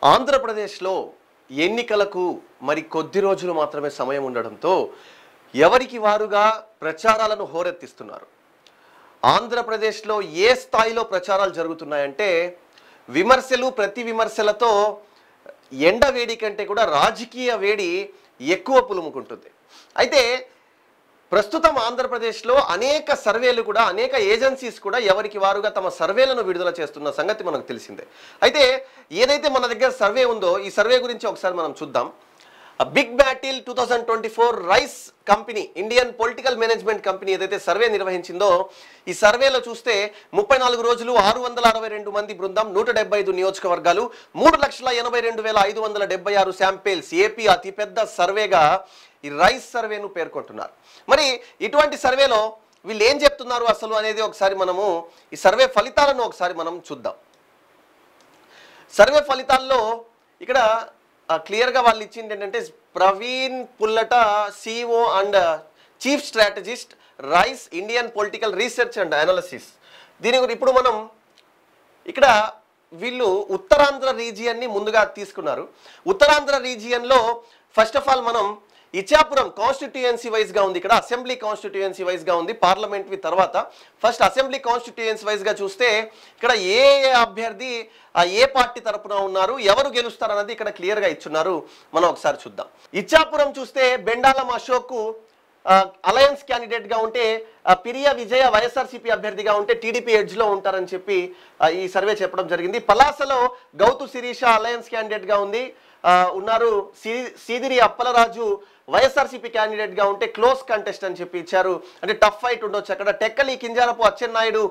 ఆంధ్రప్రదేశ్లో ఎన్నికలకు మరి కొద్ది రోజులు మాత్రమే సమయం ఉండడంతో ఎవరికి వారుగా ప్రచారాలను హోరెత్తిస్తున్నారు. ఆంధ్రప్రదేశ్లో ఏ స్థాయిలో ప్రచారాలు జరుగుతున్నాయంటే విమర్శలు ప్రతి విమర్శలతో ఎండ వేడి కంటే కూడా రాజకీయ వేడి ఎక్కువ పులుముకుంటుంది. అయితే ప్రస్తుతం ఆంధ్రప్రదేశ్లో అనేక సర్వేలు కూడా అనేక ఏజెన్సీస్ కూడా ఎవరికి వారుగా తమ సర్వేలను విడుదల చేస్తున్న సంగతి మనకు తెలిసిందే. అయితే ఏదైతే మన దగ్గర సర్వే ఉందో ఈ సర్వే గురించి ఒకసారి మనం చూద్దాం. Big battle 2024 rise company Indian political management company ఏదైతే సర్వే నిర్వహించిందో ఈ సర్వేలో చూస్తే 34 రోజులు 662 మంది బృందం 175 నియోజకవర్గాలు 3,82,576 శాంపిల్స్ ఏపీ అతిపెద్ద సర్వేగా ఈ రైస్ సర్వేను పేర్కొంటున్నారు. మరి ఇటువంటి సర్వేలో వీళ్ళు ఏం చెప్తున్నారు అసలు అనేది ఒకసారి మనము ఈ సర్వే ఫలితాలను ఒకసారి మనం చూద్దాం. సర్వే ఫలితాల్లో ఇక్కడ క్లియర్గా వాళ్ళు ఇచ్చింది ఏంటంటే Praveen Pullata CEO and chief strategist Rise Indian political research and analysis. దీని గురించి ఇప్పుడు మనం ఇక్కడ వీళ్ళు ఉత్తరాంధ్ర రీజియన్ని ముందుగా తీసుకున్నారు. ఉత్తరాంధ్ర రీజియన్లో ఫస్ట్ ఆఫ్ ఆల్ మనం ఇచ్చాపురం కాన్స్టిట్యుయెన్సీ వైజ్గా ఉంది. ఇక్కడ అసెంబ్లీ కాన్స్టిట్యుయెన్సీ వైజ్గా ఉంది. పార్లమెంట్వి తర్వాత ఫస్ట్ అసెంబ్లీ కాన్స్టిట్యుయెన్సీ వైజ్గా చూస్తే ఇక్కడ ఏ అభ్యర్థి ఏ పార్టీ తరపున ఉన్నారు, ఎవరు గెలుస్తారన్నది ఇక్కడ క్లియర్గా ఇచ్చున్నారు. మనం ఒకసారి చూద్దాం. ఇచ్చాపురం చూస్తే బెండాలం అశోక్ అలయన్స్ క్యాండిడేట్గా ఉంటే పిరియా విజయ వైఎస్ఆర్సీపీ అభ్యర్థిగా ఉంటే టీడీపీ ఎడ్జ్లో ఉంటారని చెప్పి ఈ సర్వే చెప్పడం జరిగింది. పలాసలో గౌతు శిరీష అలయన్స్ క్యాండిడేట్గా ఉన్నారు. సీదిరి అప్పలరాజు వైఎస్ఆర్సీపీ క్యాండిడేట్గా ఉంటే క్లోజ్ కంటెస్ట్ అని చెప్పి ఇచ్చారు. అంటే టఫ్ ఫైట్ ఉండొచ్చు అక్కడ. టెక్కలి కింజారపు అచ్చెన్నాయుడు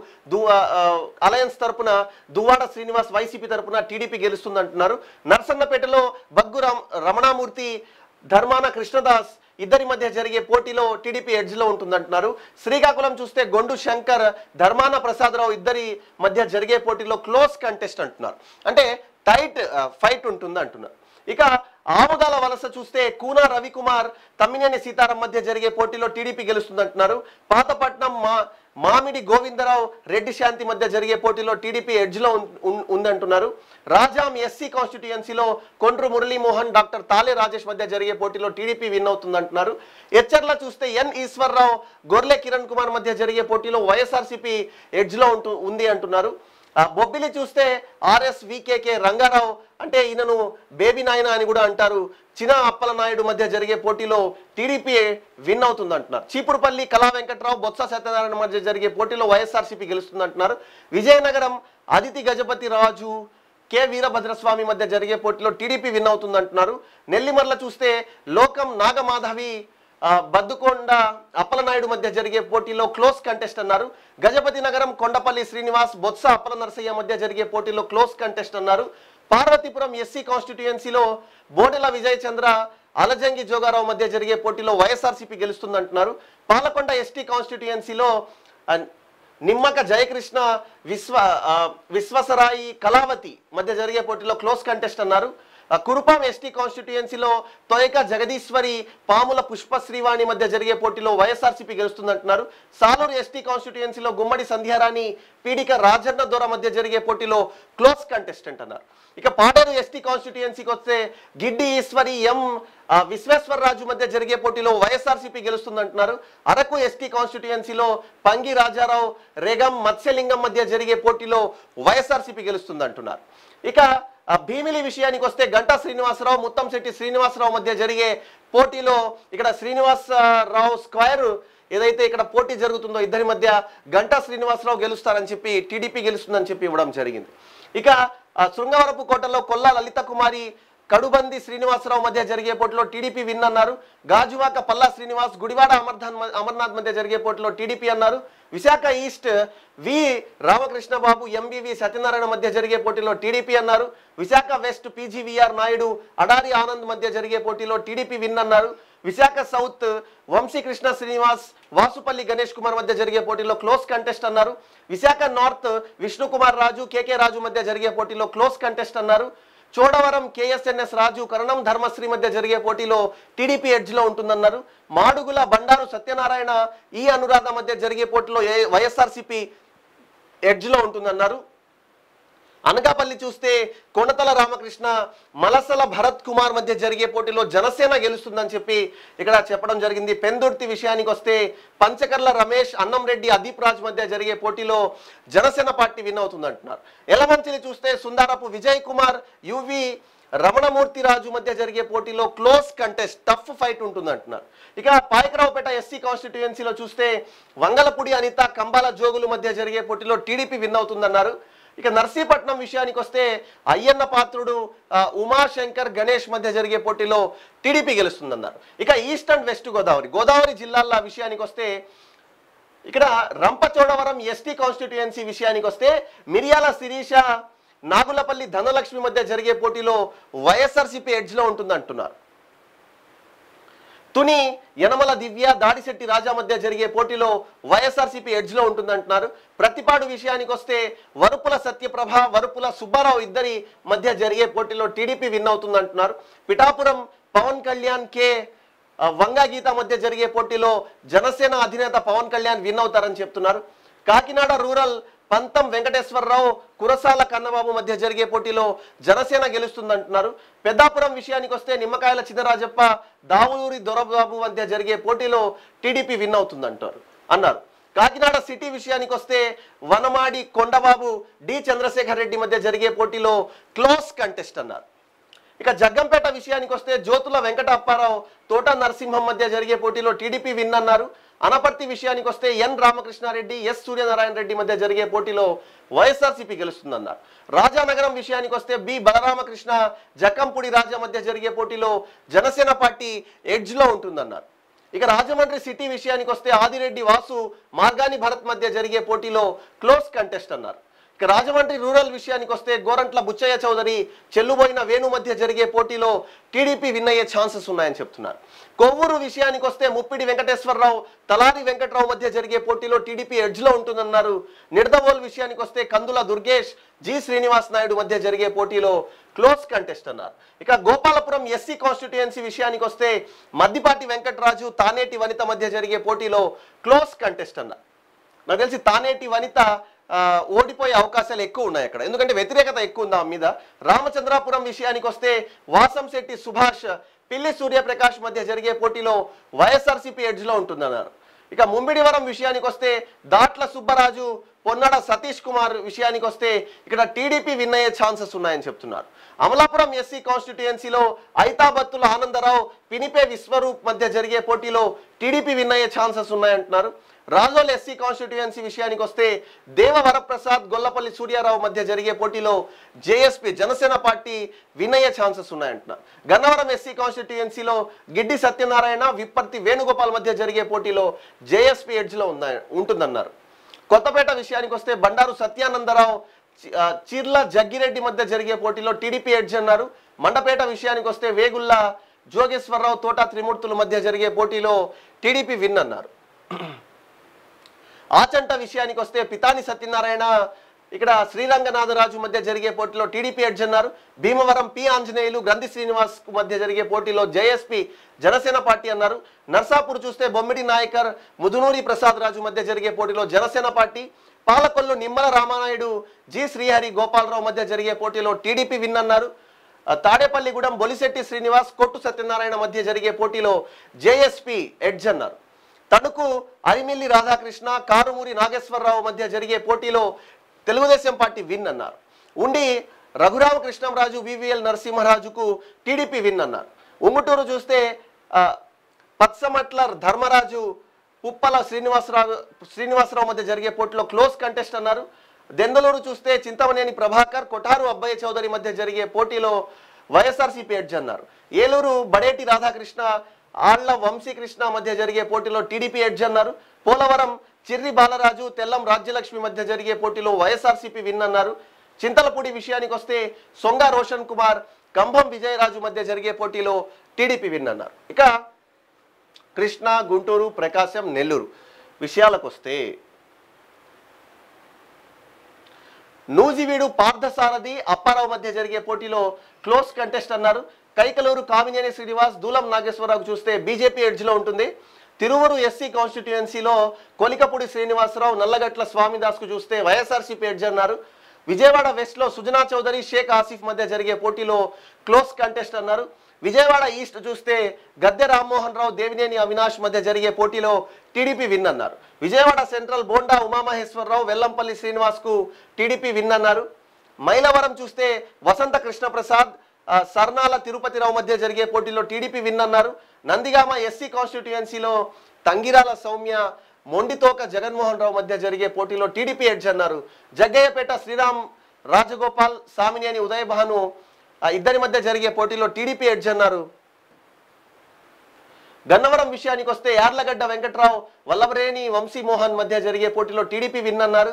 అలయన్స్ తరపున, దువ్వాడ శ్రీనివాస్ వైసీపీ తరపున టీడీపీ గెలుస్తుంది అంటున్నారు. నర్సన్నపేటలో బగ్గు రమణామూర్తి ధర్మాన కృష్ణదాస్ ఇద్దరి మధ్య జరిగే పోటీలో టీడీపీ ఎడ్జ్లో ఉంటుందంటున్నారు. శ్రీకాకుళం చూస్తే గొండు శంకర్ ధర్మాన ప్రసాదరావు ఇద్దరి మధ్య జరిగే పోటీలో క్లోజ్ కంటెస్ట్ అంటున్నారు. అంటే టైట్ ఫైట్ ఉంటుంది అంటున్నారు. ఇక ఆముదాల వలస చూస్తే కూనా రవికుమార్ తమ్మినేని సీతారాం మధ్య జరిగే పోటీలో టీడీపీ గెలుస్తుందంటున్నారు. పాతపట్నం మామిడి గోవిందరావు రెడ్డి శాంతి మధ్య జరిగే పోటీలో టీడీపీ ఎడ్జ్లో ఉందంటున్నారు. రాజాం ఎస్సీ కాన్స్టిట్యుయెన్సీలో కొండ్రు మురళీమోహన్ డాక్టర్ తాలే రాజేష్ మధ్య జరిగే పోటీలో టీడీపీ విన్ అవుతుందంటున్నారు. ఎచ్చర్ల చూస్తే ఎన్ ఈశ్వర్రావు గొర్లె కిరణ్ కుమార్ మధ్య జరిగే పోటీలో వైఎస్ఆర్సీపీ ఎడ్జ్లో ఉంది అంటున్నారు. బొబ్బిలి చూస్తే ఆర్ఎస్ వికేకే రంగారావు అంటే ఈయనను బేబీ నాయన అని కూడా అంటారు. చిన్న అప్పల నాయుడు మధ్య జరిగే పోటీలో టీడీపీ విన్ అవుతుంది అంటున్నారు. చీపురుపల్లి కళా వెంకట్రావు బొత్స సత్యనారాయణ మధ్య జరిగే పోటీలో వైఎస్ఆర్సీపీ గెలుస్తుంది అంటున్నారు. విజయనగరం అదితి గజపతి రాజు కె వీరభద్రస్వామి మధ్య జరిగే పోటీలో టీడీపీ విన్ అవుతుంది అంటున్నారు. నెల్లిమర్ల చూస్తే లోకం నాగమాధవి బద్దుకొండ అప్పలనాయుడు మధ్య జరిగే పోటీలో క్లోజ్ కంటెస్ట్ అన్నారు. గజపతి నగరం కొండపల్లి శ్రీనివాస్ బొత్స అప్పల నరసయ్య మధ్య జరిగే పోటీలో క్లోజ్ కంటెస్ట్ అన్నారు. పార్వతీపురం ఎస్సీ కాన్స్టిట్యుయెన్సీలో బోడెల విజయ్ చంద్ర అలజంగి జోగారావు మధ్య జరిగే పోటీలో వైఎస్ఆర్సీపీ గెలుస్తుందంటున్నారు. పాలకొండ ఎస్టీ కాన్స్టిట్యుయెన్సీలో నిమ్మక జయకృష్ణ విశ్వసరాయి కళావతి మధ్య జరిగే పోటీలో క్లోజ్ కంటెస్ట్ అన్నారు. కురుపాం ఎస్టీ కాన్స్టిట్యుయెన్సీలో తొయక జగదీశ్వరి పాముల పుష్ప శ్రీవాణి మధ్య జరిగే పోటీలో వైఎస్ఆర్సీపీ గెలుస్తుందంటున్నారు. సాలూరు ఎస్టీ కాన్స్టిట్యుయెన్సీలో గుమ్మడి సంధ్యారాణి పీడిక రాజన్న దొర మధ్య జరిగే పోటీలో క్లోజ్ కంటెస్టెంట్ అన్నారు. ఇక పాడేరు ఎస్టీ కాన్స్టిట్యుయెన్సీకి వస్తే గిడ్డి ఈశ్వరి ఎం విశ్వేశ్వరరాజు మధ్య జరిగే పోటీలో వైఎస్ఆర్సీపీ గెలుస్తుందంటున్నారు. అరకు ఎస్టీ కాన్స్టిట్యుయెన్సీలో పంగి రాజారావు రేగం మత్స్యలింగం మధ్య జరిగే పోటీలో వైఎస్ఆర్సీపీ గెలుస్తుందంటున్నారు. ఇక భీమిలి విషయానికి వస్తే గంటా శ్రీనివాసరావు ముత్తంశెట్టి శ్రీనివాసరావు మధ్య జరిగే పోటీలో ఇక్కడ శ్రీనివాసరావు స్క్వేర్ ఏదైతే ఇక్కడ పోటీ జరుగుతుందో ఇద్దరి మధ్య గంటా శ్రీనివాసరావు గెలుస్తారని చెప్పి టీడీపీ గెలుస్తుందని చెప్పి ఇవ్వడం జరిగింది. ఇక శృంగవరపు కోటలో కొల్లా లలిత కుమారి కడుబంది శ్రీనివాసరావు మధ్య జరిగే పోటీలో టీడీపీ విన్ అన్నారు. గాజువాక పల్లా శ్రీనివాస్ గుడివాడ అమర్నాథ్ మధ్య జరిగే పోటీలో టీడీపీ అన్నారు. విశాఖ ఈస్ట్ వి రామకృష్ణ బాబు ఎంబీవి సత్యనారాయణ మధ్య జరిగే పోటీలో టీడీపీ అన్నారు. విశాఖ వెస్ట్ పీజీవీఆర్ నాయుడు అడారి ఆనంద్ మధ్య జరిగే పోటీలో టీడీపీ విన్ అన్నారు. విశాఖ సౌత్ వంశీకృష్ణ శ్రీనివాస్ వాసుపల్లి గణేష్ కుమార్ మధ్య జరిగే పోటీలో క్లోజ్ కంటెస్ట్ అన్నారు. విశాఖ నార్త్ విష్ణుకుమార్ రాజు కేకే రాజు మధ్య జరిగే పోటీలో క్లోజ్ కంటెస్ట్ అన్నారు. చోడవరం కేఎస్ఎన్ఎస్ రాజు కరణం ధర్మశ్రీ మధ్య జరిగే పోటీలో టీడీపీ ఎడ్జ్లో ఉంటుందన్నారు. మాడుగుల బండారు సత్యనారాయణ ఈ అనురాధ మధ్య జరిగే పోటీలో వైఎస్ఆర్సీపీ ఎడ్జ్లో ఉంటుందన్నారు. అనకాపల్లి చూస్తే కొనతల రామకృష్ణ మలసల భరత్ కుమార్ మధ్య జరిగే పోటీలో జనసేన గెలుస్తుందని చెప్పి ఇక్కడ చెప్పడం జరిగింది. పెందుర్తి విషయానికి వస్తే పంచకర్ల రమేష్ అన్నంరెడ్డి అదీప్ రాజ్ మధ్య జరిగే పోటీలో జనసేన పార్టీ విన్ అవుతుంది అంటున్నారు. ఎలమంచిలి చూస్తే సుందారపు విజయ్ కుమార్ యువి రమణమూర్తి రాజు మధ్య జరిగే పోటీలో క్లోజ్ కంటెస్ట్ టఫ్ ఫైట్ ఉంటుంది అంటున్నారు. ఇక పాయకరావుపేట ఎస్సీ కాన్స్టిట్యుయెన్సీలో చూస్తే వంగలపూడి అనిత కంబాల జోగులు మధ్య జరిగే పోటీలో టీడీపీ విన్ అవుతుందన్నారు. ఇక నర్సీపట్నం విషయానికి వస్తే అయ్యన్న పాత్రుడు ఉమాశంకర్ గణేష్ మధ్య జరిగే పోటీలో టీడీపీ గెలుస్తుందన్నారు. ఇక ఈస్ట్ అండ్ వెస్ట్ గోదావరి జిల్లాల విషయానికి వస్తే ఇక్కడ రంపచోడవరం ఎస్టీ కాన్స్టిట్యుయెన్సీ విషయానికి వస్తే మిరియాల శిరీష నాగులపల్లి ధనలక్ష్మి మధ్య జరిగే పోటీలో వైఎస్ఆర్సీపీ ఎడ్జ్లో ఉంటుందంటున్నారు. తుని యనమల దివ్య దాడిశెట్టి రాజా మధ్య జరిగే పోటీలో వైఎస్ఆర్సీపీ ఎడ్జ్లో ఉంటుందంటున్నారు. ప్రతిపాడు విషయానికి వస్తే వరుపుల సత్యప్రభ వరుపుల సుబ్బారావు ఇద్దరి మధ్య జరిగే పోటీలో టీడీపీ విన్ అవుతుందంటున్నారు. పిఠాపురం పవన్ కళ్యాణ్ కే వంగా గీత మధ్య జరిగే పోటీలో జనసేన అధినేత పవన్ కళ్యాణ్ విన్ అవుతారని చెప్తున్నారు. కాకినాడ రూరల్ పంతం వెంకటేశ్వరరావు కురసాల కన్నబాబు మధ్య జరిగే పోటీలో జనసేన గెలుస్తుందంటున్నారు. పెద్దాపురం విషయానికి వస్తే నిమ్మకాయల చినరాజప్ప దావులూరి దొరబాబు మధ్య జరిగే పోటీలో టీడీపీ విన్ అవుతుందంటారు అన్నారు. కాకినాడ సిటీ విషయానికి వస్తే వనమాడి కొండబాబు డి చంద్రశేఖర్ రెడ్డి మధ్య జరిగే పోటీలో క్లోజ్ కంటెస్ట్ అన్నారు. ఇక జగ్గంపేట విషయానికి వస్తే జ్యోతుల వెంకట అప్పారావు తోట నరసింహం మధ్య జరిగే పోటీలో టీడీపీ విన్ అన్నారు. అనపర్తి విషయానికి వస్తే ఎన్ రామకృష్ణారెడ్డి ఎస్ సూర్యనారాయణ రెడ్డి మధ్య జరిగే పోటీలో వైఎస్ఆర్సీపీ గెలుస్తుందన్నారు. రాజానగరం విషయానికి వస్తే బి బలరామకృష్ణ జక్కంపూడి రాజా మధ్య జరిగే పోటీలో జనసేన పార్టీ ఎడ్జ్లో ఉంటుందన్నారు. ఇక రాజమండ్రి సిటీ విషయానికి వస్తే ఆదిరెడ్డి వాసు మార్గాని భరత్ మధ్య జరిగే పోటీలో క్లోజ్ కంటెస్ట్ అన్నారు. ఇక రాజమండ్రి రూరల్ విషయానికి వస్తే గోరంట్ల బుచ్చయ్య చౌదరి చెల్లుబోయిన వేణు మధ్య జరిగే పోటీలో టీడీపీ విన్ అయ్యే ఛాన్సెస్ ఉన్నాయని చెప్తున్నారు. కొవ్వూరు విషయానికి వస్తే ముప్పిడి వెంకటేశ్వరరావు తలారి వెంకట్రావు మధ్య జరిగే పోటీలో టీడీపీ ఎడ్జ్లో ఉంటుందన్నారు. నిడదవోలు విషయానికి వస్తే కందుల దుర్గేష్ జి శ్రీనివాస్ నాయుడు మధ్య జరిగే పోటీలో క్లోజ్ కంటెస్ట్ అన్నారు. ఇక గోపాలపురం ఎస్సీ కాన్స్టిట్యుయెన్సీ విషయానికి వస్తే మద్దిపాటి వెంకటరాజు తానేటి వనిత మధ్య జరిగే పోటీలో క్లోజ్ కంటెస్ట్ అన్నారు. నాకు తెలిసి తానేటి వనిత ఓడిపోయే అవకాశాలు ఎక్కువ ఉన్నాయి అక్కడ, ఎందుకంటే వ్యతిరేకత ఎక్కువ ఉంది ఆమె మీద. రామచంద్రాపురం విషయానికి వస్తే వాసంశెట్టి సుభాష్ పిల్లి సూర్యప్రకాష్ మధ్య జరిగే పోటీలో వైఎస్ఆర్సీపీ ఎడ్జ్లో ఉంటుందన్నారు. ఇక ముమ్మిడివరం విషయానికి వస్తే దాట్ల సుబ్బరాజు పొన్నాడ సతీష్ కుమార్ విషయానికి వస్తే ఇక్కడ టీడీపీ విన్ అయ్యే ఛాన్సెస్ ఉన్నాయని చెప్తున్నారు. అమలాపురం ఎస్సీ కాన్స్టిట్యుయెన్సీలో ఐతాబత్తుల ఆనందరావు పినిపే విశ్వరూప్ మధ్య జరిగే పోటీలో టీడీపీ విన్ అయ్యే ఛాన్సెస్ ఉన్నాయంటున్నారు. రాజోల్ ఎస్సీ కాన్స్టిట్యుయెన్సీ విషయానికి వస్తే దేవ వరప్రసాద్ గొల్లపల్లి సూర్యారావు మధ్య జరిగే పోటీలో జేఎస్పీ జనసేన పార్టీ విన్ అయ్యే ఛాన్సెస్ ఉన్నాయంటున్నారు. గన్నవరం ఎస్సీ కాన్స్టిట్యుయెన్సీలో గిడ్డి సత్యనారాయణ విప్పర్తి వేణుగోపాల్ మధ్య జరిగే పోటీలో జేఎస్పీ ఎడ్జ్లో ఉంటుందన్నారు. కొత్తపేట విషయానికి వస్తే బండారు సత్యానందరావు చీర్ల జగ్గిరెడ్డి మధ్య జరిగే పోటీలో టీడీపీ ఎడ్జ్ అన్నారు. మండపేట విషయానికి వస్తే వేగుల్ల జోగేశ్వరరావు తోట త్రిమూర్తుల మధ్య జరిగే పోటీలో టీడీపీ విన్ అన్నారు. ఆచంట విషయానికి వస్తే పితాని సత్యనారాయణ ఇక్కడ శ్రీరంగనాథరాజు మధ్య జరిగే పోటీలో టీడీపీ ఎడ్జ్ అన్నారు. భీమవరం పి ఆంజనేయులు గ్రంథి శ్రీనివాస్ మధ్య జరిగే పోటీలో జేఎస్పీ జనసేన పార్టీ అన్నారు. నర్సాపూర్ చూస్తే బొమ్మిడి నాయకర్ ముదునూరి ప్రసాద్ రాజు మధ్య జరిగే పోటీలో జనసేన పార్టీ. పాలకొల్లు నిమ్మల రామానాయుడు జి శ్రీహరి గోపాలరావు మధ్య జరిగే పోటీలో టీడీపీ విన్ అన్నారు. తాడేపల్లిగూడెం బొలిశెట్టి శ్రీనివాస్ కొట్టు సత్యనారాయణ మధ్య జరిగే పోటీలో జేఎస్పీ ఎడ్జ్ అన్నారు. తణుకు అరిమిల్లి రాధాకృష్ణ కారుమూరి నాగేశ్వరరావు మధ్య జరిగే పోటీలో తెలుగుదేశం పార్టీ విన్ అన్నారు. ఉండి రఘురామకృష్ణంరాజు వివిఎల్ నరసింహరాజుకు టీడీపీ విన్ అన్నారు. ఉంగుటూరు చూస్తే పత్సమట్ల ధర్మరాజు పుప్పల శ్రీనివాసరావు మధ్య జరిగే పోటీలో క్లోజ్ కంటెస్ట్ అన్నారు. దెందలూరు చూస్తే చింతమనేని ప్రభాకర్ కొఠారు అబ్బయ్య చౌదరి మధ్య జరిగే పోటీలో వైఎస్ఆర్సీపీ ఎడ్జ్ అన్నారు. ఏలూరు బడేటి రాధాకృష్ణ ఆళ్ల వంశీకృష్ణ మధ్య జరిగే పోటీలో టీడీపీ ఎడ్జ్ అన్నారు. పోలవరం చిర్రి బాలరాజు తెల్లం రాజ్యలక్ష్మి మధ్య జరిగే పోటీలో వైఎస్ఆర్సీపీ విన్ అన్నారు. చింతలపూడి విషయానికి వస్తే సొంగ రోషన్ కుమార్ కంభం విజయరాజు మధ్య జరిగే పోటీలో టీడీపీ విన్ అన్నారు. ఇక కృష్ణా గుంటూరు ప్రకాశం నెల్లూరు విషయాలకు వస్తే నూజివీడు పార్థసారథి అప్పారావు మధ్య జరిగే పోటీలో క్లోజ్ కంటెస్ట్ అన్నారు. కైకలూరు కామినేని శ్రీనివాస్ దూలం నాగేశ్వరరావు చూస్తే బీజేపీ ఎడ్జ్లో ఉంటుంది. తిరువురు ఎస్సీ కాన్స్టిట్యుయెన్సీలో కొలికపూడి శ్రీనివాసరావు నల్లగట్ల స్వామిదాస్కు చూస్తే వైఎస్ఆర్సీపీ ఎడ్జ్ అన్నారు. విజయవాడ వెస్ట్ లో సుజనా చౌదరి షేక్ ఆసిఫ్ మధ్య జరిగే పోటీలో క్లోజ్ కంటెస్ట్ అన్నారు. విజయవాడ ఈస్ట్ చూస్తే గద్దె రామ్మోహన్ రావు దేవినేని అవినాష్ మధ్య జరిగే పోటీలో టీడీపీ విన్ అన్నారు. విజయవాడ సెంట్రల్ బోండా ఉమామహేశ్వరరావు వెల్లంపల్లి శ్రీనివాస్ కు టీడీపీ విన్ అన్నారు. మైలవరం చూస్తే వసంత కృష్ణప్రసాద్ సర్నాల తిరుపతిరావు మధ్య జరిగే పోటీలో టీడీపీ విన్ అన్నారు. నందిగామ ఎస్సీ కాన్స్టిట్యుయెన్సీలో తంగిరాల సౌమ్య మొండితోక జగన్మోహన్ రావు మధ్య జరిగే పోటీలో టీడీపీ ఎడ్జ్ అన్నారు. జగ్గయ్యపేట శ్రీరామ్ రాజగోపాల్ సామినేని ఉదయభాను ఇద్దరి మధ్య జరిగే పోటీలో టీడీపీ ఎడ్జ్ అన్నారు. గన్నవరం విషయానికి వస్తే యార్లగడ్డ వెంకట్రావు వల్లభరేని వంశీమోహన్ మధ్య జరిగే పోటీలో టీడీపీ విన్ అన్నారు.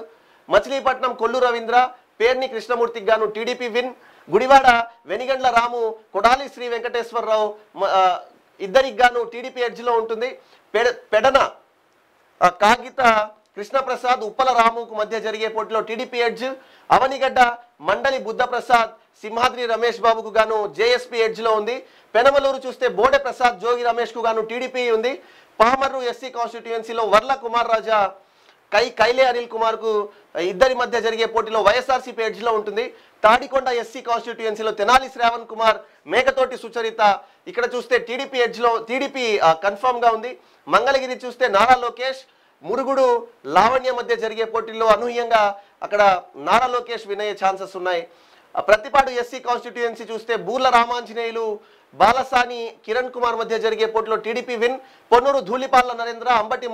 మచిలీపట్నం కొల్లు రవీంద్ర పేర్ని కృష్ణమూర్తికి గాను టీడీపీ విన్. గుడివాడ వెనిగండ్ల రాము కొడాలి శ్రీ వెంకటేశ్వరరావు ఇద్దరికి గాను టీడీపీ ఎడ్జ్లో ఉంటుంది. పెడన కాగిత కృష్ణప్రసాద్ ఉప్పల రాముకు మధ్య జరిగే పోటీలో టీడీపీ ఎడ్జ్. అవనిగడ్డ మండలి బుద్ధప్రసాద్ సింహాద్రి రమేష్ బాబుకు గాను జేఎస్పీ ఎడ్జ్లో ఉంది. పెనమలూరు చూస్తే బోడే ప్రసాద్ జోగి రమేష్కు గాను టీడీపీ ఉంది. పామర్రు ఎస్సీ కాన్స్టిట్యుయెన్సీలో వర్ల కుమార్ రాజా కైలే అనిల్ కుమార్ కు ఇద్దరి మధ్య జరిగే పోటీలో వైఎస్ఆర్సీపీ ఎడ్జ్లో ఉంటుంది. తాడికొండ ఎస్సీ కాన్స్టిట్యుయెన్సీలో తెనాలి శ్రావణ్ కుమార్ మేకతోటి సుచరిత ఇక్కడ చూస్తే టీడీపీ ఎడ్జ్లో టీడీపీ కన్ఫర్మ్ గా ఉంది. మంగళగిరి చూస్తే నారా లోకేష్ మురుగుడు లావణ్య మధ్య జరిగే పోటీల్లో అనూహ్యంగా అక్కడ నారా లోకేష్ వినయ్యే ఛాన్సెస్ ఉన్నాయి. ప్రతిపాడు ఎస్సీ కాన్స్టిట్యుయెన్సీ చూస్తే బూర్ల రామాంజనేయులు బాలసాని కిరణ్ కుమార్ మధ్య జరిగే పోటీలో టీడీపీ విన్. పొన్నూరు ధూళిపాళ్ల నరేంద్ర అంబటి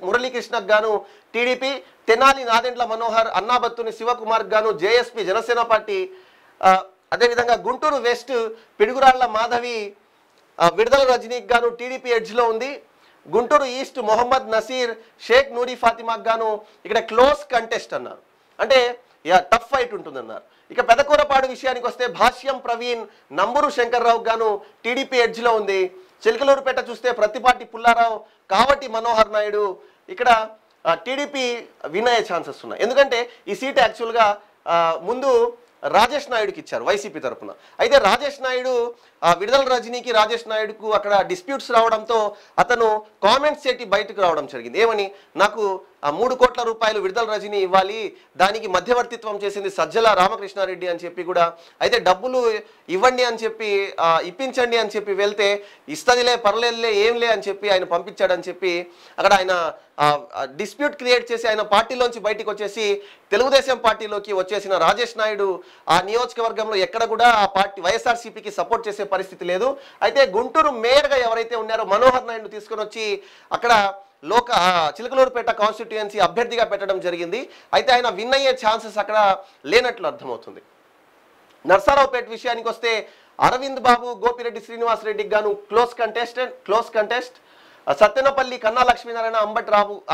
మురళీకృష్ణకు గాను టీడీపీ. తెనాలి నాదెండ్ల మనోహర్ అన్నాబత్తుని శివకుమార్ గాను జేఎస్పీ జనసేన పార్టీ. అదేవిధంగా గుంటూరు వెస్ట్ పిడుగురాళ్ల మాధవి విడుదల రజనీకి గాను టీడీపీ ఎడ్జ్లో ఉంది. గుంటూరు ఈస్ట్ మొహమ్మద్ నసీర్ షేక్ నూరి ఫాతిమాకు గాను ఇక్కడ క్లోజ్ కంటెస్ట్ అన్నారు. అంటే టఫ్ ఫైట్ ఉంటుందన్నారు. ఇక పెదకూరపాడు విషయానికి వస్తే భాష్యం ప్రవీణ్ నంబూరు శంకర్రావు గాను టీడీపీ ఎడ్జ్లో ఉంది. చిలకలూరుపేట చూస్తే ప్రతిపాటి పుల్లారావు కావటి మనోహర్ నాయుడు ఇక్కడ టీడీపీ విన్ అయ్యే ఛాన్సెస్ ఉన్నాయి. ఎందుకంటే ఈ సీట్ యాక్చువల్గా ముందు రాజేష్ నాయుడుకి ఇచ్చారు వైసీపీ తరఫున. అయితే రాజేష్ నాయుడు విడుదల రజనీకి రాజేష్ నాయుడుకు అక్కడ డిస్ప్యూట్స్ రావడంతో అతను కామెంట్స్ చేసి బయటకు రావడం జరిగింది. ఏమని, నాకు 3 కోట్ల రూపాయలు విడుదల రజనీ ఇవ్వాలి, దానికి మధ్యవర్తిత్వం చేసింది సజ్జల రామకృష్ణారెడ్డి అని చెప్పి కూడా, అయితే డబ్బులు ఇవ్వండి అని చెప్పి ఇప్పించండి అని చెప్పి వెళ్తే ఇస్తదిలే పర్లేదులే ఏంలే అని చెప్పి ఆయన పంపించాడని చెప్పి అక్కడ ఆయన డిస్ప్యూట్ క్రియేట్ చేసి ఆయన పార్టీలోంచి బయటికి వచ్చేసి తెలుగుదేశం పార్టీలోకి వచ్చేసిన రాజేష్ నాయుడు ఆ నియోజకవర్గంలో ఎక్కడ కూడా ఆ పార్టీ వైఎస్ఆర్సీపీకి సపోర్ట్ చేసే పరిస్థితి లేదు. అయితే గుంటూరు మేయర్గా ఎవరైతే ఉన్నారో మనోహర్ నాయుడు తీసుకొని వచ్చి అక్కడ చిలకలూరుపేట కాన్స్టిట్యుయెన్సీ అభ్యర్థిగా పెట్టడం జరిగింది. అయితే ఆయన విన్ అయ్యే ఛాన్సెస్ అక్కడ లేనట్లు అర్థమవుతుంది. నర్సారావుపేట విషయానికి వస్తే అరవింద్ బాబు గోపిరెడ్డి శ్రీనివాస్ రెడ్డికి గాను క్లోజ్ కంటెస్ట్. సత్తెనపల్లి కన్నా లక్ష్మీనారాయణ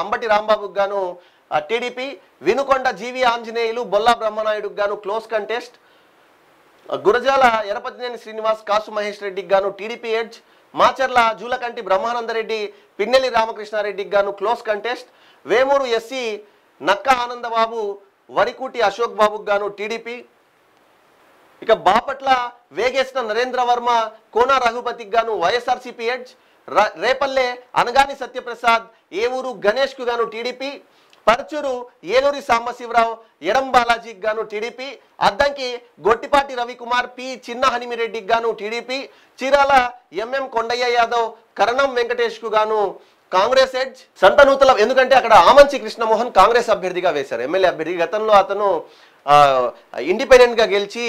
అంబటి రాంబాబుకు గాను టీడీపీ. వినుకొండ జీవి ఆంజనేయులు బొల్లా బ్రహ్మనాయుడుకు గాను క్లోజ్ కంటెస్ట్. గురజాల ఎరపతినేని శ్రీనివాస్ కాసు మహేష్ రెడ్డికి గాను టీడీపీ ఎడ్జ్. మాచర్ల జూలకంటి బ్రహ్మానందరెడ్డి పిన్నెల్లి రామకృష్ణారెడ్డికి గాను క్లోజ్ కంటెస్ట్. వేమూరు ఎస్సీ నక్క ఆనందబాబు వరికూటి అశోక్ బాబుకు గాను టీడీపీ. ఇక బాపట్ల వేగేసిన నరేంద్ర వర్మ కోన రఘుపతికి గాను వైఎస్ఆర్సీపీ ఎడ్జ్. రేపల్లె అనగాని సత్యప్రసాద్ ఏవూరు గణేష్ కు గాను టీడీపీ. పరచూరు ఏలూరి సాంబశివరావు ఎడం బాలాజీకి గాను టీడీపీ. అద్దంకి గొట్టిపాటి రవికుమార్ పి చిన్న హనిమిరెడ్డికి గాను టీడీపీ. చీరాల ఎంఎం కొండయ్య యాదవ్ కరణం వెంకటేష్ కు గాను కాంగ్రెస్ ఎడ్జ్. సంతనూతల ఎందుకంటే అక్కడ ఆమంచి కృష్ణమోహన్ కాంగ్రెస్ అభ్యర్థిగా వేశారు, ఎమ్మెల్యే అభ్యర్థి. గతంలో అతను ఇండిపెండెంట్ గా గెలిచి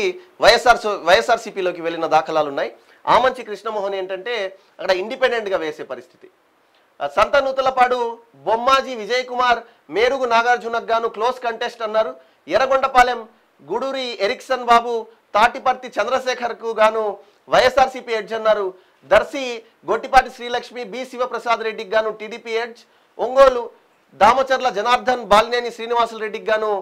వైఎస్ఆర్సీపీలోకి వెళ్ళిన దాఖలాలు ఉన్నాయి. ఆమంచి కృష్ణమోహన్ ఏంటంటే అక్కడ ఇండిపెండెంట్ గా వేసే పరిస్థితి. సంతనూతలపాడు బొమ్మాజీ విజయ్ కుమార్ మేరుగు నాగార్జునకు గాను క్లోజ్ కంటెస్ట్ అన్నారు. ఎర్రగొండపాలెం గుడూరి ఎరిక్సన్ బాబు తాటిపర్తి చంద్రశేఖర్ కు గాను వైఎస్ఆర్సీపీ ఎడ్జ్ అన్నారు. దర్శి గొట్టిపాటి శ్రీలక్ష్మి బి శివప్రసాద్ రెడ్డికి గాను టీడీపీ ఎడ్జ్. ఒంగోలు దామచర్ల జనార్దన్ బాలినేని శ్రీనివాసులు రెడ్డికి గాను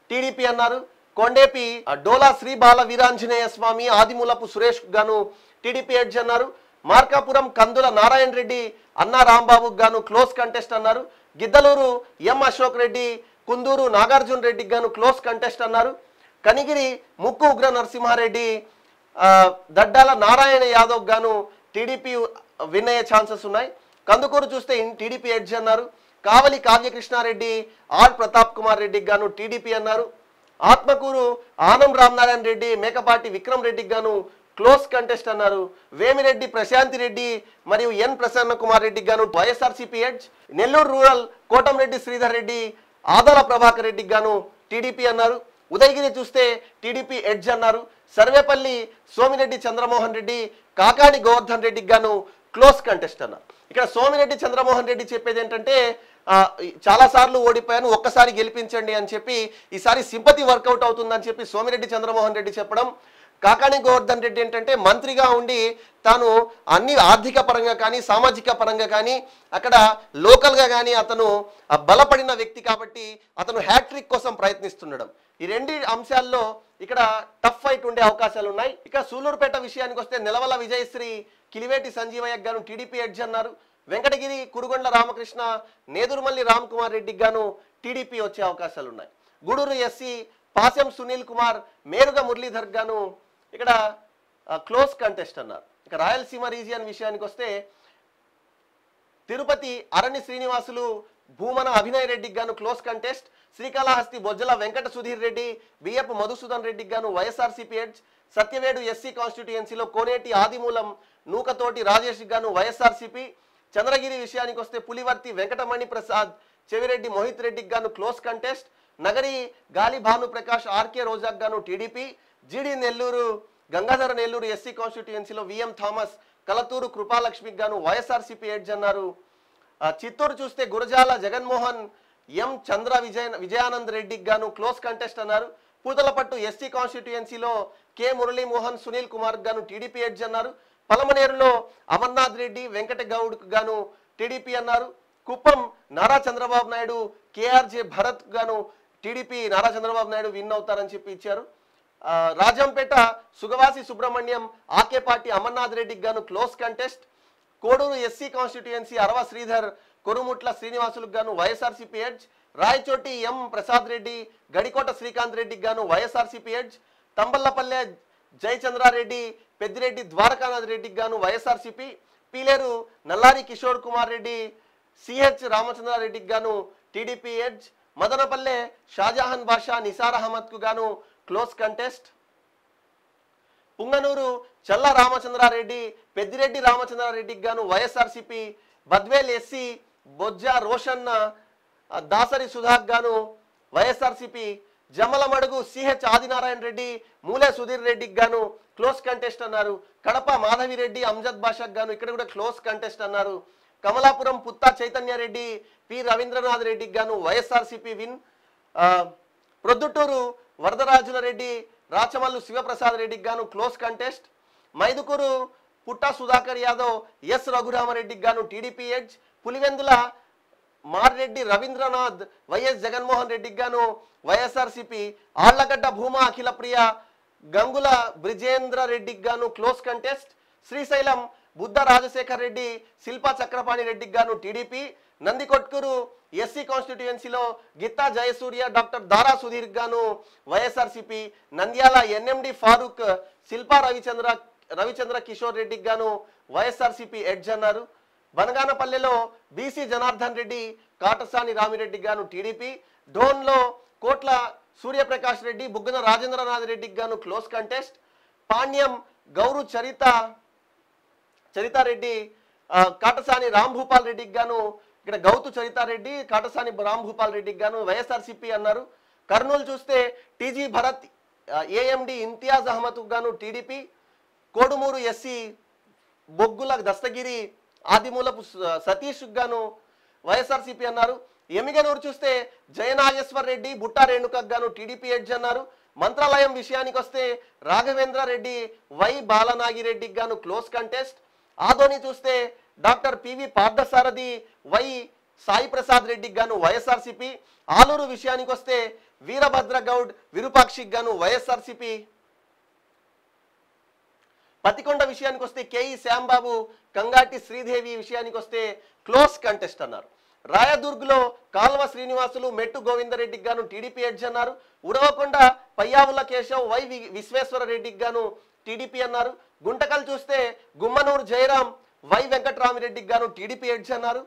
టీడీపీ అన్నారు. కొండేపి డోలా శ్రీ బాల వీరాంజనేయ స్వామి ఆదిమూలపు సురేష్ గాను టీడీపీ ఎడ్జ్ అన్నారు. మార్కాపురం కందుల నారాయణ రెడ్డి అన్నా రాంబాబుకు గాను క్లోజ్ కంటెస్ట్ అన్నారు. గిద్దలూరు ఎం అశోక్ రెడ్డి కుందూరు నాగార్జున రెడ్డికి గాను క్లోజ్ కంటెస్ట్ అన్నారు. కనిగిరి ముక్కు ఉగ్ర నరసింహారెడ్డి దడ్డాల నారాయణ యాదవ్ గాను టీడీపీ విన్ అయ్యే ఛాన్సెస్ ఉన్నాయి. కందుకూరు చూస్తే టీడీపీ ఎడ్జ్ అన్నారు. కావలి కావ్యకృష్ణారెడ్డి ఆర్ ప్రతాప్ కుమార్ రెడ్డికి గాను టీడీపీ అన్నారు. ఆత్మకూరు ఆనం రామనారాయణ రెడ్డి మేకపాటి విక్రమ్ రెడ్డికి గాను క్లోజ్ కంటెస్ట్ అన్నారు. వేమిరెడ్డి ప్రశాంతి రెడ్డి మరియు ఎన్ ప్రసన్న కుమార్ రెడ్డికి గాను YSRCP edge. Nellore rural Kotamreddy Sridhar Reddy Adala Prabhakar రెడ్డికి గాను టీడీపీ అన్నారు. ఉదయగిరి చూస్తే టీడీపీ ఎడ్జ్ అన్నారు. సర్వేపల్లి సోమిరెడ్డి చంద్రమోహన్ రెడ్డి కాకాని గోవర్ధన్ రెడ్డికి గాను క్లోజ్ కంటెస్ట్ అన్నారు. ఇక్కడ సోమిరెడ్డి చంద్రమోహన్ రెడ్డి చెప్పేది ఏంటంటే చాలా సార్లు ఓడిపోయాను, ఒక్కసారి గెలిపించండి అని చెప్పి ఈసారి సింపతి వర్కౌట్ అవుతుందని చెప్పి సోమిరెడ్డి చంద్రమోహన్ రెడ్డి చెప్పడం. కాకాని గోవర్ధన్ రెడ్డి ఏంటంటే మంత్రిగా ఉండి తాను అన్ని ఆర్థిక పరంగా కానీ సామాజిక పరంగా కానీ అక్కడ లోకల్గా కానీ అతను బలపడిన వ్యక్తి కాబట్టి అతను హ్యాట్రిక్ కోసం ప్రయత్నిస్తుండడం. ఈ రెండు అంశాల్లో ఇక్కడ టఫ్ ఫైట్ ఉండే అవకాశాలు ఉన్నాయి. ఇక సూలూరుపేట విషయానికి వస్తే నిలవల విజయశ్రీ కిలివేటి సంజీవయ్య గాను టీడీపీ ఎడ్జ్ అన్నారు. వెంకటగిరి కురుగొండ్ల రామకృష్ణ నేదురుమల్లి రామ్ కుమార్ రెడ్డికి గాను టీడీపీ వచ్చే అవకాశాలు ఉన్నాయి. గూడూరు ఎస్సీ పాసెం సునీల్ కుమార్ మేరుగ మురళీధర్ గాను ఇక్కడ క్లోజ్ కంటెస్ట్ అన్నారు. ఇక రాయలసీమ రీజియన్ విషయానికి వస్తే తిరుపతి అరణి శ్రీనివాసులు భూమన అభినయ్ రెడ్డికి గాను క్లోజ్ కంటెస్ట్. శ్రీకాళహస్తి బొజ్జల వెంకట సుధీర్ రెడ్డి బియ్యపు మధుసూదన్ రెడ్డికి గాను వైఎస్ఆర్సీపీ ఎడ్జ్. సత్యవేడు ఎస్సీ కాన్స్టిట్యుయెన్సీలో కోనేటి ఆదిమూలం నూకతోటి రాజేష్ గాను వైఎస్ఆర్సీపీ. చంద్రగిరి విషయానికి వస్తే పులివర్తి వెంకటమణి ప్రసాద్ చెవిరెడ్డి మోహిత్ రెడ్డికి గాను క్లోజ్ కంటెస్ట్. నగరి గాలి భానుప్రకాష్ ఆర్కే రోజాక్ గాను TDP. G D Nellore Gangadhara Nellore SC కాన్స్టిట్యుయెన్సీలో విఎం థామస్ కలతూరు కృపాలక్ష్మికి గాను వైఎస్ఆర్సీపీ ఎడ్జ్ అన్నారు. చిత్తూరు చూస్తే గురజాల జగన్మోహన్ ఎం చంద్ర విజయానంద్ రెడ్డికి గాను క్లోజ్ కంటెస్ట్ అన్నారు. పూతలపట్టు ఎస్సీ కాన్స్టిట్యుయెన్సీలో కె మురళీమోహన్ సునీల్ కుమార్ గాను టీడీపీ ఎడ్జ్ అన్నారు. పలమనేరులో అమర్నాథ్ రెడ్డి వెంకట గౌడ్కు గాను టీడీపీ అన్నారు. కుప్పం నారా చంద్రబాబు నాయుడు కేఆర్జే భరత్ గాను టీడీపీ నారా చంద్రబాబు నాయుడు విన్ అవుతారని చెప్పి ఇచ్చారు. రాజంపేట సుగవాసి సుబ్రహ్మణ్యం ఆకేపాటి అమర్నాథ్ రెడ్డికి గాను close contest. Koduru SC constituency Arava Sridhar Korumutla శ్రీనివాసులకు గాను YSRCP edge. Rayachoti M Prasad Reddy Gadikota Srikanth రెడ్డికి గాను వైఎస్ఆర్సీపీ ఎడ్జ్. తంబల్లపల్లె జయచంద్రారెడ్డి పెద్దిరెడ్డి ద్వారకానాథ్ రెడ్డికి గాను వైఎస్ఆర్సీపీ. పీలేరు నల్లారి కిషోర్ కుమార్ రెడ్డి సిహెచ్ రామచంద్రారెడ్డికి గాను టీడీపీ ఎడ్జ్. మదనపల్లె షాజహాన్ బాషా నిసార్ అహ్మద్కు గాను క్లోజ్ కంటెస్ట్. పుంగనూరు చల్ల రామచంద్రారెడ్డి పెద్దిరెడ్డి రామచంద్రారెడ్డికి గాను వైఎస్ఆర్సీపీ. బద్వేల్ ఎస్సీ బొజ్జ రోషన్ దాసరి సుధాక్ గాను వైఎస్ఆర్సీపీ. జమ్మలమడుగు సిహెచ్ ఆదినారాయణ రెడ్డి మూలే సుధీర్ రెడ్డికి గాను క్లోజ్ కంటెస్ట్ అన్నారు. కడప మాధవిరెడ్డి అంజద్ బాషాక్ గాను ఇక్కడ కూడా క్లోజ్ కంటెస్ట్ అన్నారు. కమలాపురం పుత్తా చైతన్య రెడ్డి పి రవీంద్రనాథ్ రెడ్డికి గాను వైఎస్ఆర్సీపీ విన్. ప్రొద్దుటూరు వరదరాజుల రెడ్డి రాచమల్లు శివప్రసాద్ రెడ్డికి గాను close contest. Mydukur Putta Sudhakar Yadav S రఘురామరెడ్డికి గాను TDP edge. Pulivendula Marreddy Ravindranath YS Jaganmohan రెడ్డికి గాను వైఎస్ఆర్సీపీ. ఆళ్లగడ్డ భూమా అఖిల ప్రియ గంగుల బ్రిజేంద్ర రెడ్డికి గాను క్లోజ్ కంటెస్ట్. శ్రీశైలం బుద్ధ రాజశేఖర్ రెడ్డి శిల్పా చక్రపాణి రెడ్డికి గాను టీడీపీ. నందికొట్కూరు ఎస్సీ కాన్స్టిట్యుయెన్సీలో గిత్తా జయసూర్య డాక్టర్ దారా సుధీర్ గాను వైఎస్ఆర్సీపీ. నంద్యాల ఎన్ఎండి ఫారూక్ శిల్పా రవిచంద్ర కిషోర్ రెడ్డికి గాను వైఎస్ఆర్సీపీ ఎడ్జ్ అన్నారు. బనగానపల్లెలో బీసీ జనార్దన్ రెడ్డి కాటసాని రామిరెడ్డికి గాను టీడీపీ. డోన్లో కోట్ల సూర్యప్రకాష్ రెడ్డి బుగ్గన రాజేంద్రనాథ్ రెడ్డికి గాను క్లోజ్ కంటెస్ట్. పాణ్యం గౌరు చరితారెడ్డి కాటసాని రాంభూపాల్ రెడ్డికి గాను ఇక్కడ గౌతు చరితారెడ్డి కాటసాని రాంభూపాల్ రెడ్డికి గాను వైఎస్ఆర్సీపీ అన్నారు. కర్నూలు చూస్తే టీజీ భరత్ ఏఎండి ఇంతియాజ్ అహ్మద్కు గాను టీడీపీ. కోడుమూరు ఎస్సీ బొగ్గుల దస్తగిరి ఆదిమూలపు సతీష్ గాను వైఎస్ఆర్సీపీ అన్నారు. ఎమిగనూరు చూస్తే జయనాగేశ్వర్ రెడ్డి బుట్టా రేణుకకు గాను టీడీపీ ఎడ్జ్ అన్నారు. మంత్రాలయం విషయానికి వస్తే రాఘవేంద్ర రెడ్డి వై బాలనాగిరెడ్డికి గాను క్లోజ్ కంటెస్ట్. ఆదోని చూస్తే doctor PV Parthasarathy Y Sai Prasad రెడ్డికి గాను వైఎస్ఆర్సీపీ. ఆలూరు విషయానికి వస్తే వీరభద్ర గౌడ్ విరూపాక్షికి గాను వైఎస్ఆర్సీపీ. పతికొండ విషయానికి వస్తే కేఈ శ్యాంబాబు కంగాటి శ్రీదేవి విషయానికి వస్తే క్లోజ్ కంటెస్ట్ అన్నారు. రాయదుర్గ్లో కాల్వ శ్రీనివాసులు మెట్టు గోవిందరెడ్డికి గాను టీడీపీ ఎడ్జ్ అన్నారు. ఉరవకొండ పయ్యావుల కేశవ్ వై విశ్వేశ్వర రెడ్డికి గాను టీడీపీ అన్నారు. గుంటకల్ చూస్తే గుమ్మనూరు జయరాం వై వెంకట్రామిరెడ్డికి గాను టీడీపీ ఎడ్జ్ అన్నారు.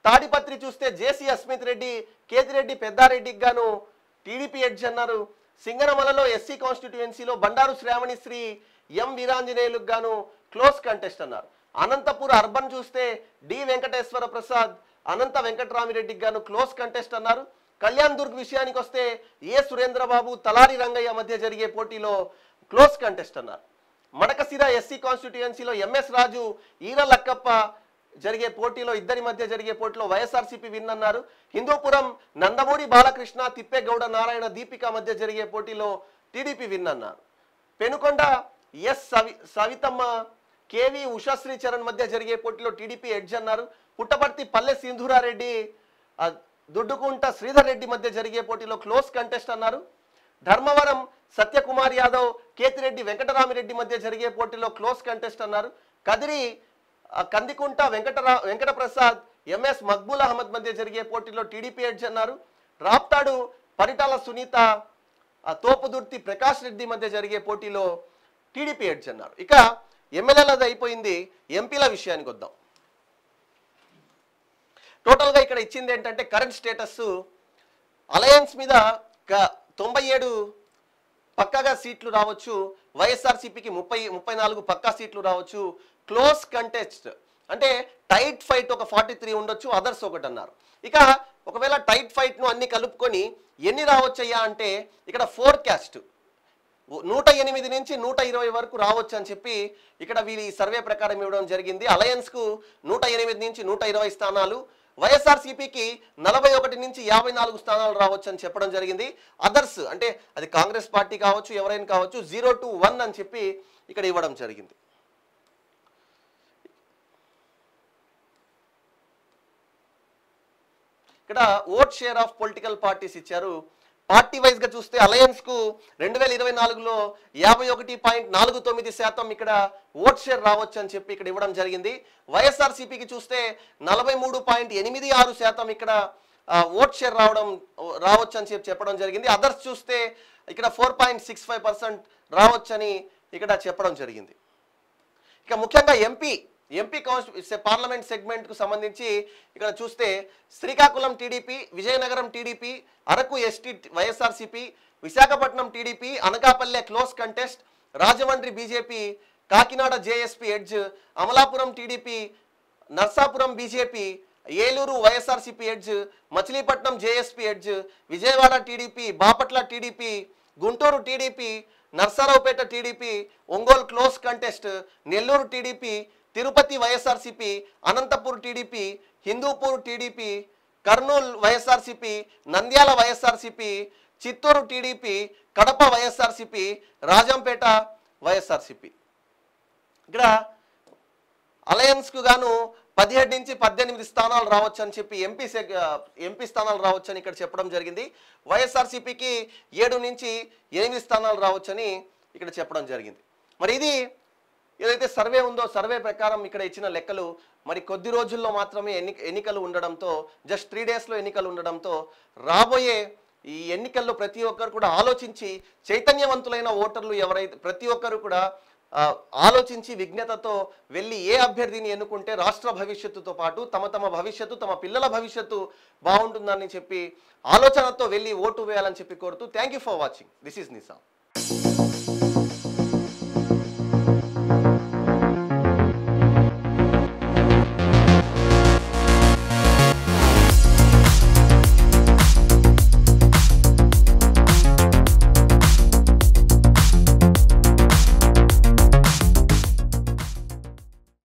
తాడిపత్రి చూస్తే జేసీ అస్మిత్ రెడ్డి కేతిరెడ్డి పెద్దారెడ్డికి గాను టీడీపీ ఎడ్జ్ అన్నారు. సింగనమలలో ఎస్సీ కాన్స్టిట్యుయెన్సీలో బండారు శ్రావణిశ్రీ ఎం వీరాంజనేయులకు గాను క్లోజ్ కంటెస్ట్ అన్నారు. అనంతపూర్ అర్బన్ చూస్తే డి వెంకటేశ్వర ప్రసాద్ అనంత వెంకటరామిరెడ్డికి గాను క్లోజ్ కంటెస్ట్ అన్నారు. కళ్యాణ్ దుర్గ్ విషయానికి వస్తే ఏ సురేంద్రబాబు తలారి రంగయ్య మధ్య జరిగే పోటీలో క్లోజ్ కంటెస్ట్ అన్నారు. మడకసిర ఎస్సీ కాన్స్టిట్యుయెన్సీలో ఎంఎస్ రాజు ఈర లక్కప్ప జరిగే పోటీలో ఇద్దరి మధ్య జరిగే పోటీలో వైఎస్ఆర్సీపీ విన్ అన్నారు. హిందూపురం నందమూరి బాలకృష్ణ తిప్పేగౌడ నారాయణ దీపిక మధ్య జరిగే పోటీలో టీడీపీ విన్ అన్నారు. పెనుకొండ ఎస్ సవితమ్మ కేవి ఉషాశ్రీ చరణ్ మధ్య జరిగే పోటీలో టీడీపీ ఎడ్జ్ అన్నారు. పుట్టపర్తి పల్లె సింధూరారెడ్డి దుడ్డుకుంట శ్రీధర్ రెడ్డి మధ్య జరిగే పోటీలో క్లోజ్ కంటెస్ట్ అన్నారు. ధర్మవరం సత్యకుమార్ యాదవ్ కేతిరెడ్డి వెంకటరామిరెడ్డి మధ్య జరిగే పోటీలో క్లోజ్ కంటెస్ట్ అన్నారు. కదిరి కందికుంట వెంకటప్రసాద్ ఎంఎస్ మక్బూల్ అహ్మద్ మధ్య జరిగే పోటీలో టీడీపీ ఎడ్జ్ అన్నారు. రాప్తాడు పరిటాల సునీత తోపుదుర్తి ప్రకాష్ రెడ్డి మధ్య జరిగే పోటీలో టీడీపీ ఎడ్జ్ అన్నారు. ఇక ఎమ్మెల్యేలది అయిపోయింది. ఎంపీల విషయానికి వద్దాం. టోటల్గా ఇక్కడ ఇచ్చింది ఏంటంటే కరెంట్ స్టేటస్ అలయన్స్ మీద 97 పక్కాగా సీట్లు రావచ్చు. వైఎస్ఆర్సీపీకి 34 పక్కా సీట్లు రావచ్చు. క్లోజ్ కంటెస్ట్ అంటే టైట్ ఫైట్ ఒక 43 ఉండొచ్చు, అదర్స్ ఒకటి అన్నారు. ఇక ఒకవేళ టైట్ ఫైట్ను అన్ని కలుపుకొని ఎన్ని రావచ్చయ్యా అంటే ఇక్కడ ఫోర్కాస్ట్ 108 నుంచి 120 వరకు రావచ్చు అని చెప్పి ఇక్కడ వీళ్ళు ఈ సర్వే ప్రకారం ఇవ్వడం జరిగింది. అలయన్స్కు 108 నుంచి 120 స్థానాలు, వైఎస్ఆర్సీపీకి 41 నుంచి 54 స్థానాలు రావచ్చు అని చెప్పడం జరిగింది. అదర్స్ అంటే అది కాంగ్రెస్ పార్టీ కావచ్చు, ఎవరైనా కావచ్చు, 0 to 1 అని చెప్పి ఇక్కడ ఇవ్వడం జరిగింది. ఇక్కడ vote share of political parties ఇచ్చారు. పార్టీ వైజ్ గా చూస్తే అలయన్స్ కు 2024లో 51.49% ఇక్కడ ఓట్ షేర్ రావచ్చు అని చెప్పి ఇక్కడ ఇవ్వడం జరిగింది. వైఎస్ఆర్సీపీకి చూస్తే 43.86% ఇక్కడ ఓట్ షేర్ రావచ్చు అని చెప్పి చెప్పడం జరిగింది. అదర్స్ చూస్తే ఇక్కడ 4.65% రావచ్చు అని ఇక్కడ చెప్పడం జరిగింది. ఇక ముఖ్యంగా ఎంపీ పార్లమెంట్ సెగ్మెంట్ కు సంబంధించి ఇక్కడ చూస్తే Srikakulam TDP, Vizianagaram TDP, Araku ST YSRCP, Visakhapatnam TDP, Anakapalle close contest, Rajahmundry BJP, Kakinada JSP edge, Amalapuram TDP, Narsapuram BJP, Eluru YSRCP edge, Machilipatnam JSP edge, Vijayawada TDP, Bapatla TDP, Guntur TDP, Narasaraopet TDP, Ongole close contest, Nellore TDP, Tirupati YSRCP, Anantapur TDP, Hindupur TDP, Kurnool YSRCP, Nandyal YSRCP, Chittoor TDP, Kadapa YSRCP, Rajampet YSRCP. ఇక్కడ అలయన్స్కు గాను 17 నుంచి 18 స్థానాలు రావచ్చు అని చెప్పి MP స్థానాలు రావచ్చు అని ఇక్కడ చెప్పడం జరిగింది. వైఎస్ఆర్సీపీకి 7 నుంచి 8 స్థానాలు రావచ్చు అని ఇక్కడ చెప్పడం జరిగింది. మరి ఇది ఏదైతే సర్వే ఉందో సర్వే ప్రకారం ఇక్కడ ఇచ్చిన లెక్కలు. మరి కొద్ది రోజుల్లో మాత్రమే ఎన్నికలు ఉండడంతో, జస్ట్ 3 డేస్లో ఎన్నికలు ఉండడంతో రాబోయే ఈ ఎన్నికల్లో ప్రతి ఒక్కరు కూడా ఆలోచించి, చైతన్యవంతులైన ఓటర్లు ఎవరైతే ప్రతి ఒక్కరు కూడా ఆలోచించి విజ్ఞతతో వెళ్ళి ఏ అభ్యర్థిని ఎన్నుకుంటే రాష్ట్ర భవిష్యత్తుతో పాటు తమ భవిష్యత్తు, తమ పిల్లల భవిష్యత్తు బాగుంటుందని చెప్పి ఆలోచనతో వెళ్ళి ఓటు వేయాలని చెప్పి కోరుతూ thank you for watching. This is నిసామ్.